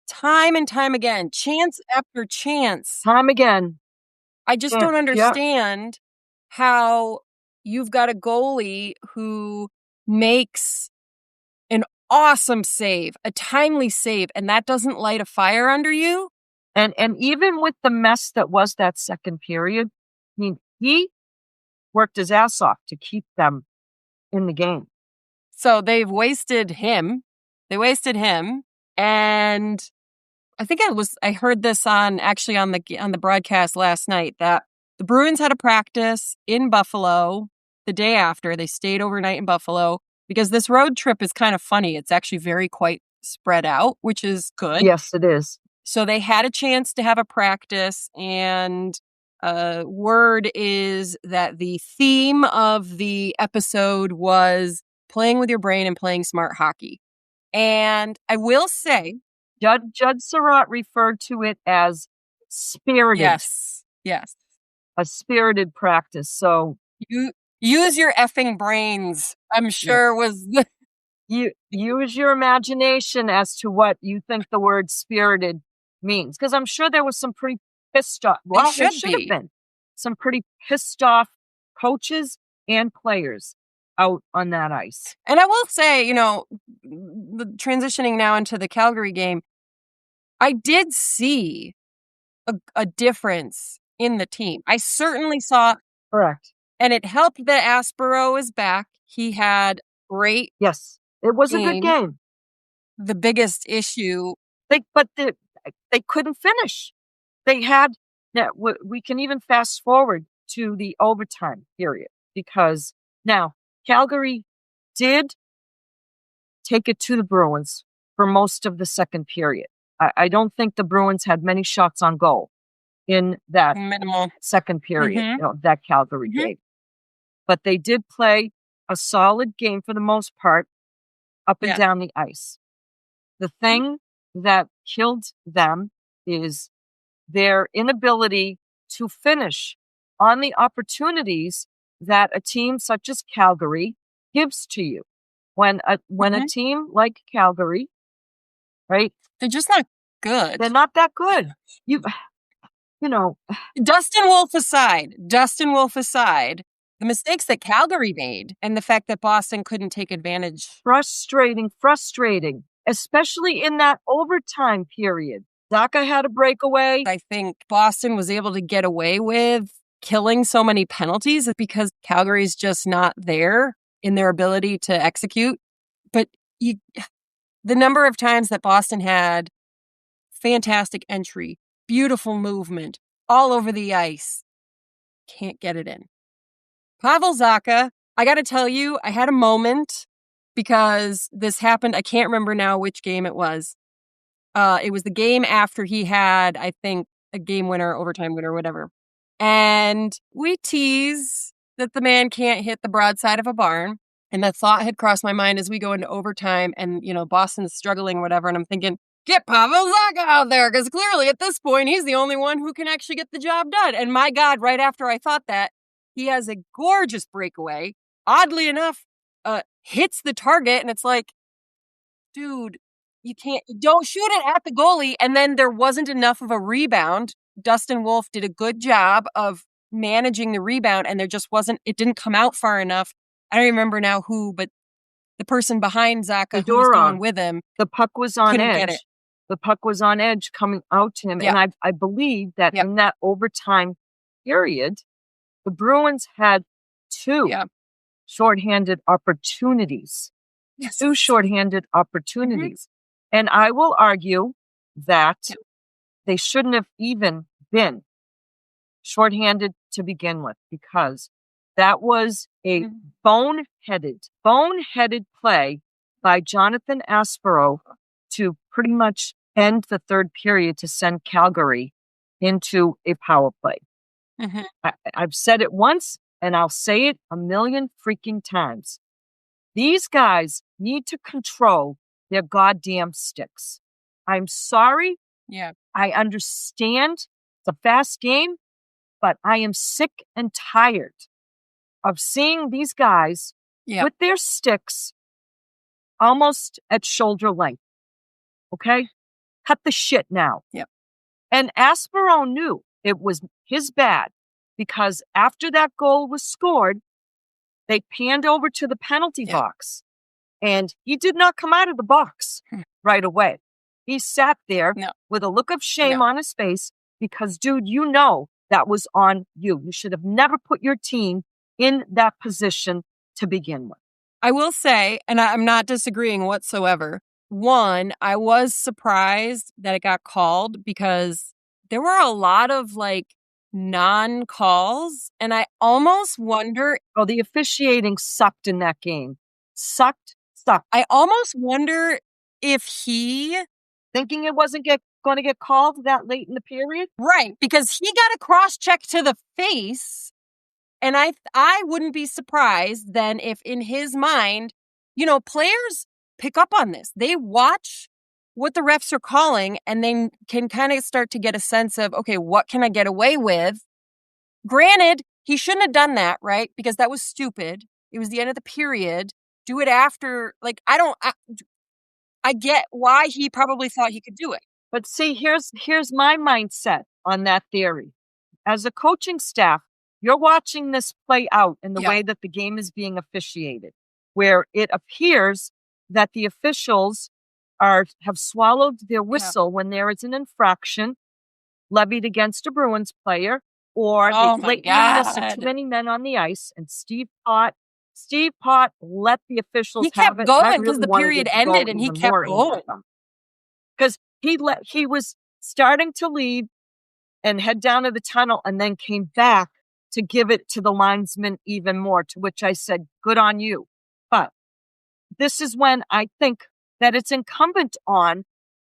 S6: time and time again, chance after chance.
S5: Time again.
S6: I just don't understand how you've got a goalie who makes an awesome save, a timely save, and that doesn't light a fire under you.
S5: And even with the mess that was that second period, I mean, he worked his ass off to keep them in the game.
S6: So they've wasted him. They wasted him. And I think I heard this on the broadcast last night that the Bruins had a practice in Buffalo the day after. They stayed overnight in Buffalo because this road trip is kind of funny. It's actually quite spread out, which is good.
S5: Yes, it is.
S6: So they had a chance to have a practice, and word is that the theme of the episode was playing with your brain and playing smart hockey. And I will say,
S5: Judd Surratt referred to it as spirited.
S6: Yes.
S5: A spirited practice. So
S6: you use your effing brains, I'm sure was the...
S5: You use your imagination as to what you think the word spirited means. Because I'm sure there was some pretty pissed off. Well, there should have been some pretty pissed off coaches and players out on that ice.
S6: And I will say, transitioning now into the Calgary game, I did see a difference in the team. I certainly saw.
S5: Correct.
S6: And it helped that Aspero is back. He had great.
S5: Yes, it was a good game.
S6: The biggest issue.
S5: They couldn't finish. They had. Now, we can even fast forward to the overtime period because now Calgary did take it to the Bruins for most of the second period. I don't think the Bruins had many shots on goal in that
S6: minimal
S5: second period, that Calgary game. But they did play a solid game for the most part up and down the ice. The thing that killed them is their inability to finish on the opportunities that a team such as Calgary gives to you. When a team like Calgary, right?
S6: They're just not good.
S5: They're not that good.
S6: Dustin Wolf aside, the mistakes that Calgary made and the fact that Boston couldn't take advantage.
S5: Frustrating, especially in that overtime period. Zacha had a breakaway.
S6: I think Boston was able to get away with killing so many penalties because Calgary's just not there in their ability to execute. But the number of times that Boston had fantastic entry, beautiful movement, all over the ice, can't get it in. Pavel Zacha, I got to tell you, I had a moment because this happened. I can't remember now which game it was. It was the game after he had, I think, a game winner, overtime winner, whatever. And we tease that the man can't hit the broadside of a barn. And that thought had crossed my mind as we go into overtime and, Boston's struggling, whatever. And I'm thinking, get Pavel Zacha out there because clearly at this point, he's the only one who can actually get the job done. And my God, right after I thought that, he has a gorgeous breakaway. Oddly enough, hits the target. And it's like, dude, don't shoot it at the goalie. And then there wasn't enough of a rebound. Dustin Wolf did a good job of managing the rebound and it didn't come out far enough. I don't remember now who, but the person behind Zacha who was going with him.
S5: The puck was on edge.
S6: Get it.
S5: The puck was on edge coming out to him.
S6: Yeah.
S5: And I believe that in that overtime period, the Bruins had two shorthanded opportunities.
S6: Yes.
S5: Two shorthanded opportunities. And I will argue that they shouldn't have even been shorthanded to begin with because that was a boneheaded play by Jonathan Aspero to pretty much end the third period to send Calgary into a power play. I've said it once and I'll say it a million freaking times. These guys need to control their goddamn sticks. I'm sorry.
S6: Yeah.
S5: I understand it's a fast game, but I am sick and tired of seeing these guys with their sticks almost at shoulder length. Okay? Cut the shit now.
S6: Yep.
S5: And Aspero knew it was his bad because after that goal was scored, they panned over to the penalty box and he did not come out of the box right away. He sat there with a look of shame on his face because, dude, you know that was on you. You should have never put your team in that position to begin with.
S6: I will say, and I'm not disagreeing whatsoever, one, I was surprised that it got called because there were a lot of like non-calls, and I almost wonder.
S5: Oh, the officiating sucked in that game. Sucked.
S6: I almost wonder if he
S5: thinking it wasn't going to get called that late in the period,
S6: right? Because he got a cross check to the face, and I wouldn't be surprised then if in his mind, players pick up on this. They watch what the refs are calling, and they can kind of start to get a sense of, okay, what can I get away with? Granted, he shouldn't have done that, right? Because that was stupid. It was the end of the period. Do it after. Like, I get why he probably thought he could do it.
S5: But see, here's my mindset on that theory. As a coaching staff, you're watching this play out in the way that the game is being officiated, where it appears that the officials have swallowed their whistle when there is an infraction levied against a Bruins player or the lateness of too many men on the ice. And Steve Pott let the officials have it.
S6: He kept going because the period ended and he kept going.
S5: Because he was starting to leave and head down to the tunnel and then came back to give it to the linesman even more, to which I said, good on you. But this is when I think that it's incumbent on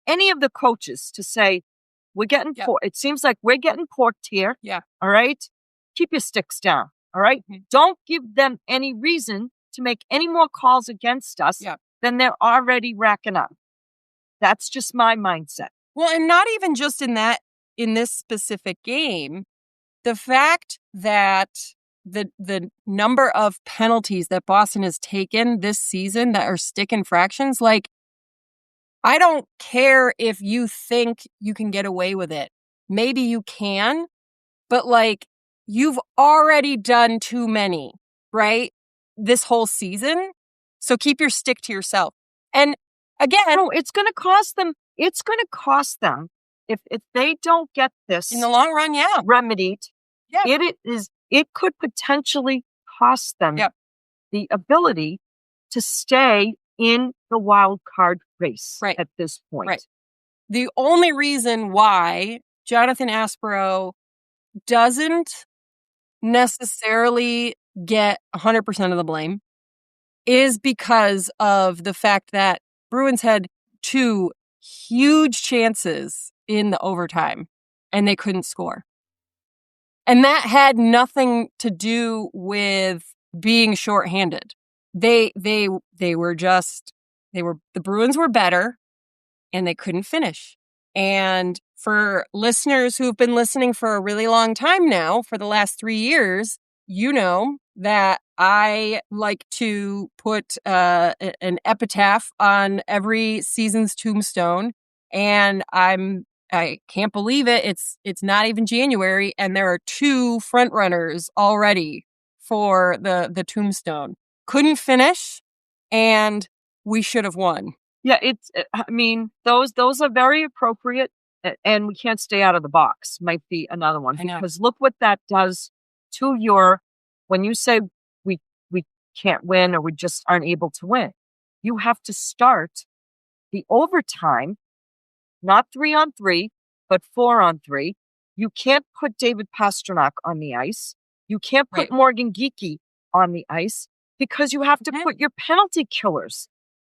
S5: any of the coaches to say, we're getting it seems like we're getting porked here.
S6: Yeah.
S5: All right. Keep your sticks down. All right. Mm-hmm. Don't give them any reason to make any more calls against us than they're already racking up. That's just my mindset.
S6: Well, and not even just in this specific game, the fact that the number of penalties that Boston has taken this season that are stick infractions, like, I don't care if you think you can get away with it. Maybe you can, but like, you've already done too many, right? This whole season. So keep your stick to yourself. And again,
S5: it's going to cost them. It's going to cost them if they don't get this
S6: in the long run,
S5: remedied. Yeah. It could potentially cost them the ability to stay in the wild card race at this point.
S6: Right. The only reason why Jonathan Aspero doesn't necessarily get 100% of the blame is because of the fact that Bruins had 2 huge chances in the overtime and they couldn't score. And that had nothing to do with being shorthanded. The Bruins were better and they couldn't finish. And for listeners who've been listening for a really long time now, for the last 3 years, you know that I like to put an epitaph on every season's tombstone. And I can't believe it. It's not even January, and there are 2 front runners already for the tombstone. Couldn't finish, and we should have won.
S5: Yeah, those are very appropriate, and we can't stay out of the box might be another one. Because look what that does to when you say we can't win or we just aren't able to win. You have to start the overtime, not 3-on-3, but 4-on-3. You can't put David Pastrnak on the ice. You can't put Morgan Geekie on the ice because you have to put your penalty killers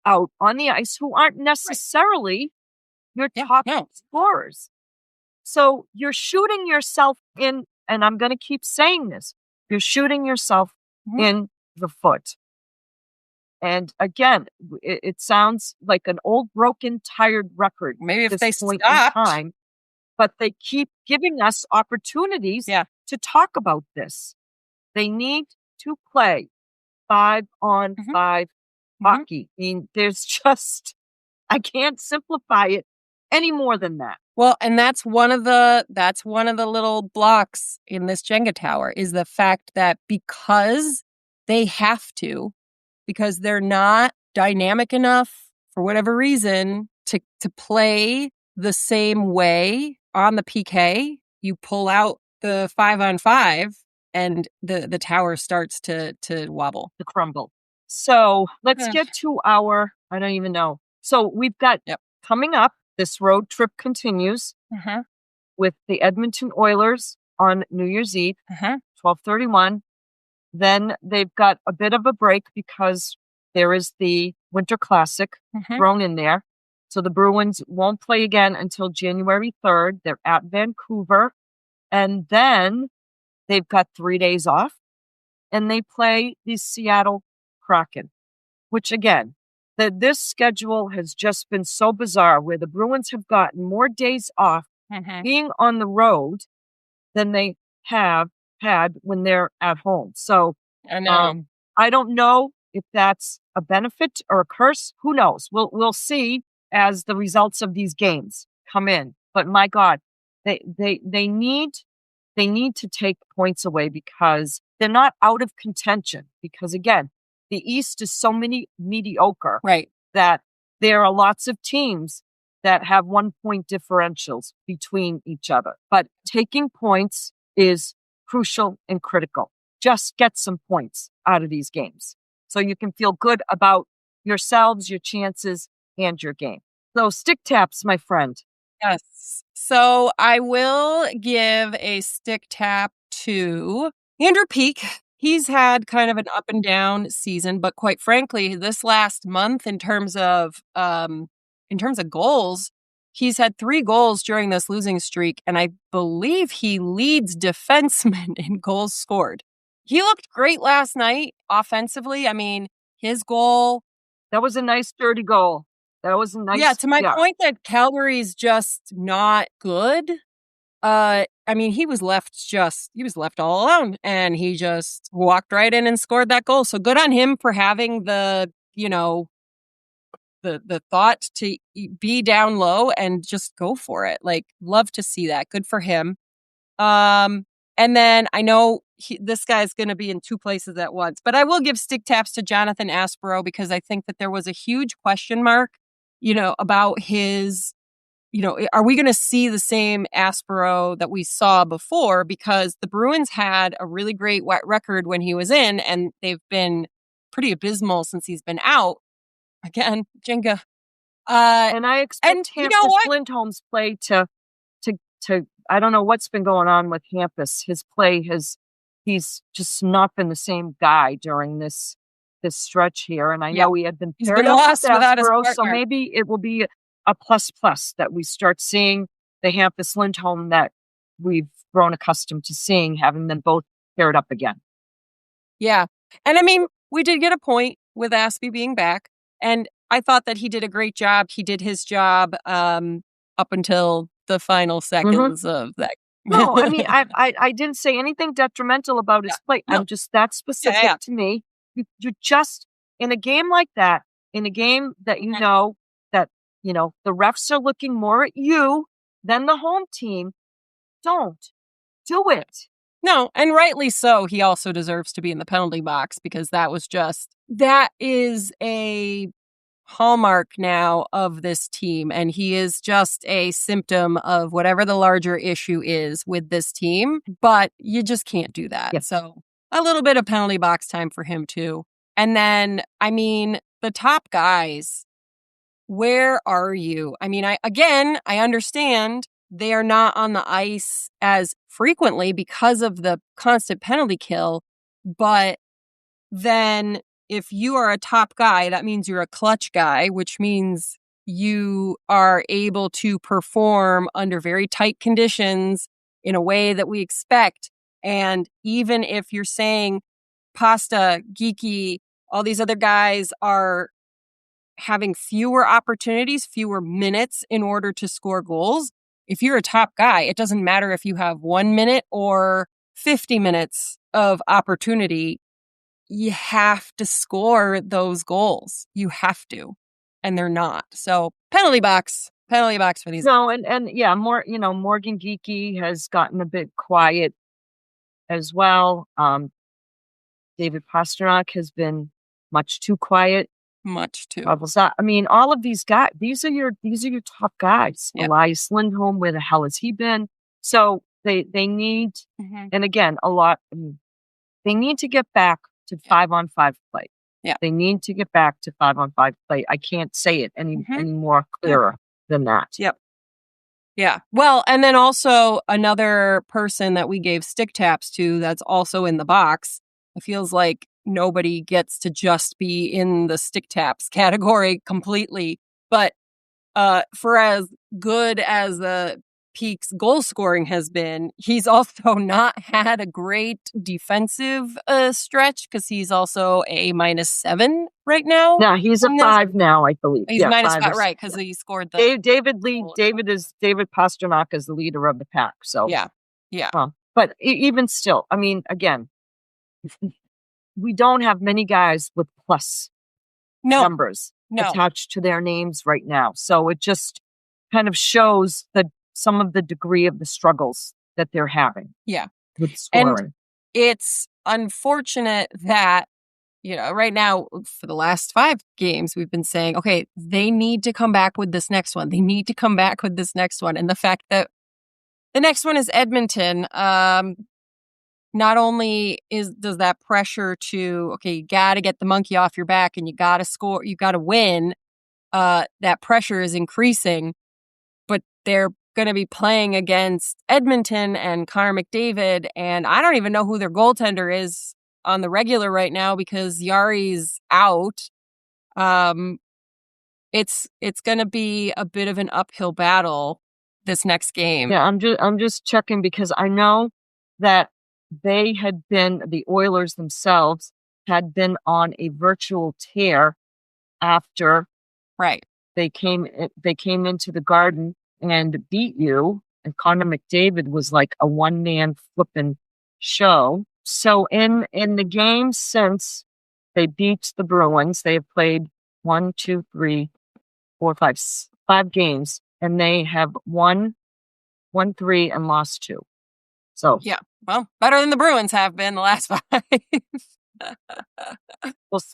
S5: out on the ice who aren't necessarily your top scorers. So you're shooting yourself in, and I'm going to keep saying this, you're shooting yourself in the foot. And again, it sounds like an old, broken, tired record.
S6: Maybe if
S5: at
S6: they
S5: this point
S6: stopped.
S5: in time, but they keep giving us opportunities to talk about this. They need to play 5-on-5 hockey. I mean, there's just, I can't simplify it any more than that.
S6: Well, and that's one of the little blocks in this Jenga tower is the fact that because they have to, because they're not dynamic enough for whatever reason to play the same way on the PK, you pull out the 5-on-5 and the tower starts to wobble,
S5: to crumble. So let's get to our, I don't even know. So we've got coming up, this road trip continues with the Edmonton Oilers on New Year's Eve, 12/31. Then they've got a bit of a break because there is the Winter Classic thrown in there. So the Bruins won't play again until January 3rd. They're at Vancouver. And then they've got 3 days off. And they play the Seattle Kraken, which again, this schedule has just been so bizarre where the Bruins have gotten more days off being on the road than they have had when they're at home. So I don't know if that's a benefit or a curse. Who knows? We'll see as the results of these games come in. But my God, they need to take points away because they're not out of contention. Because again, the East is so mediocre,
S6: right?
S5: That there are lots of teams that have 1-point differentials between each other. But taking points is crucial and critical. Just get some points out of these games so you can feel good about yourselves, your chances, and your game. So stick taps, my friend.
S6: Yes. So I will give a stick tap to Andrew Peeke. He's had kind of an up and down season, but quite frankly, this last month in terms of goals, he's had 3 goals during this losing streak, and I believe he leads defensemen in goals scored. He looked great last night offensively. I mean, his goal.
S5: That was a nice, dirty goal. That was a nice.
S6: Yeah, to my point that Calgary's just not good. I mean, he was left all alone, and he just walked right in and scored that goal. So good on him for having the thought to be down low and just go for it. Like, love to see that. Good for him. And then I know this guy's going to be in 2 places at once, but I will give stick taps to Jonathan Aspero because I think that there was a huge question mark, about his, are we going to see the same Aspero that we saw before? Because the Bruins had a really great record when he was in, and they've been pretty abysmal since he's been out. Again, Jenga.
S5: And I expect Lindholm's play to I don't know what's been going on with Hampus. His play he's just not been the same guy during this stretch here. And I know he had been paired up with Aspero, so maybe it will be a plus that we start seeing the Hampus Lindholm that we've grown accustomed to seeing, having them both paired up again.
S6: Yeah. And I mean, we did get a point with Aspie being back, and I thought that he did a great job. He did his job up until the final seconds of that.
S5: No, I mean, I didn't say anything detrimental about his play. No. I'm just that specific to me. You just, in a game like that, in a game that the refs are looking more at you than the home team, don't do it.
S6: No, and rightly so. He also deserves to be in the penalty box because that is a hallmark now of this team, and he is just a symptom of whatever the larger issue is with this team, but you just can't do that.
S5: Yes.
S6: So a little bit of penalty box time for him too. And then, I mean, the top guys, where are you? I mean, I understand they are not on the ice as frequently because of the constant penalty kill, but then if you are a top guy, that means you're a clutch guy, which means you are able to perform under very tight conditions in a way that we expect. And even if you're saying Pasta, Geeky, All these other guys are having fewer opportunities, fewer minutes in order to score goals. If you're a top guy, it doesn't matter if you have 1 minute or 50 minutes of opportunity. You have to score those goals. You have to. And they're not. So penalty box for these.
S5: No, and yeah, Morgan Geekie has gotten a bit quiet as well. David Pastrnak has been much too quiet.
S6: Much too.
S5: I mean, all of these guys, these are your top guys.
S6: Yep.
S5: Elias Lindholm, where the hell has he been? So they need, and again, they need to get back to 5-on-5 play.
S6: Yeah.
S5: They need to get back to 5-on-5 play. I can't say it any more clearer than that.
S6: Yep. Yeah. Well, and then also another person that we gave stick taps to that's also in the box. It feels like nobody gets to just be in the stick taps category completely. But for as good as the Peak's goal scoring has been, he's also not had a great defensive stretch because he's also a -7 right now.
S5: Yeah, he's a 5 now, I believe.
S6: He's -5, right? Because he scored the
S5: David Pastrnak is the leader of the pack. So
S6: yeah.
S5: But even still, I mean, again, we don't have many guys with plus numbers attached to their names right now. So it just kind of shows some of the degree of the struggles that they're having.
S6: Yeah.
S5: With scoring.
S6: And it's unfortunate that, right now for the last 5 games, we've been saying, okay, they need to come back with this next one. They need to come back with this next one. And the fact that the next one is Edmonton, not only does that pressure to, okay, you got to get the monkey off your back and you got to score, you got to win, that pressure is increasing, but they're going to be playing against Edmonton and Connor McDavid, and I don't even know who their goaltender is on the regular right now because Yari's out. It's going to be a bit of an uphill battle this next game.
S5: Yeah, I'm just checking because I know that the Oilers themselves had been on a virtual tear after they came into the Garden and beat you, and Connor McDavid was like a one-man flipping show. So in the game since they beat the Bruins, they have played 5 games, and they have won 3 and lost 2. So
S6: yeah, well, better than the Bruins have been the last 5.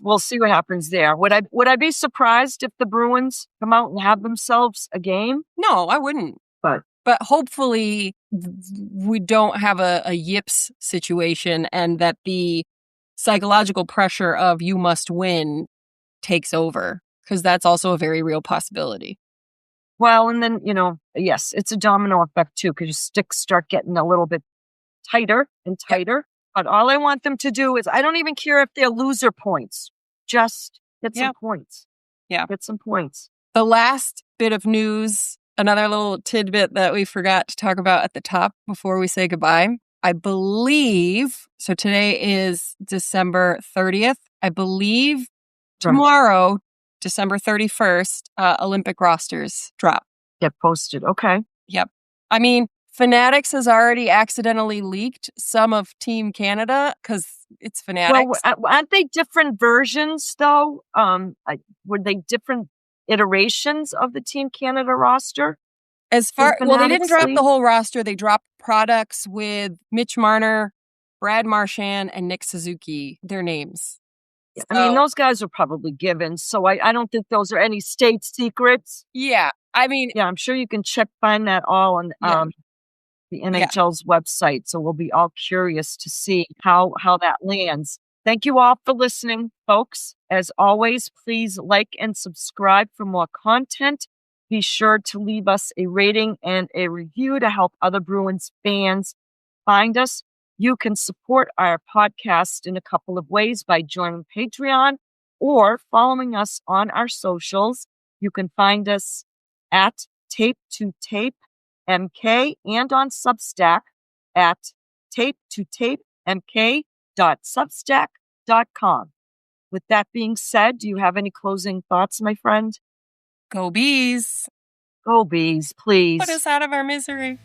S5: We'll see what happens there. Would I be surprised if the Bruins come out and have themselves a game?
S6: No, I wouldn't. But hopefully we don't have a yips situation and that the psychological pressure of you must win takes over, because that's also a very real possibility.
S5: Well, and then, yes, it's a domino effect too, because your sticks start getting a little bit tighter and tighter. Yep. But all I want them to do is, I don't even care if they're loser points. Just get some points.
S6: Yeah.
S5: Get some points.
S6: The last bit of news, another little tidbit that we forgot to talk about at the top before we say goodbye. I believe, so today is December 30th. I believe tomorrow, December 31st, Olympic rosters drop.
S5: Get posted. Okay.
S6: Yep. I mean, Fanatics has already accidentally leaked some of Team Canada because it's Fanatics.
S5: Well, aren't they different versions, though? Were they different iterations of the Team Canada roster?
S6: They didn't drop the whole roster. They dropped products with Mitch Marner, Brad Marchand, and Nick Suzuki, their names.
S5: Yeah, so, I mean, those guys are probably given, so I don't think those are any state secrets.
S6: Yeah, I mean...
S5: Yeah, I'm sure you can find that all on the NHL's website, so we'll be all curious to see how that lands. Thank you all for listening, folks. As always, please like and subscribe for more content. Be sure to leave us a rating and a review to help other Bruins fans find us. You can support our podcast in a couple of ways by joining Patreon or following us on our socials. You can find us at Tape to Tape MK and on Substack at tapetotapemk.substack.com. with that being said, do you have any closing thoughts, my friend?
S6: Go Bees.
S5: Go Bees, please.
S6: Put us out of our misery.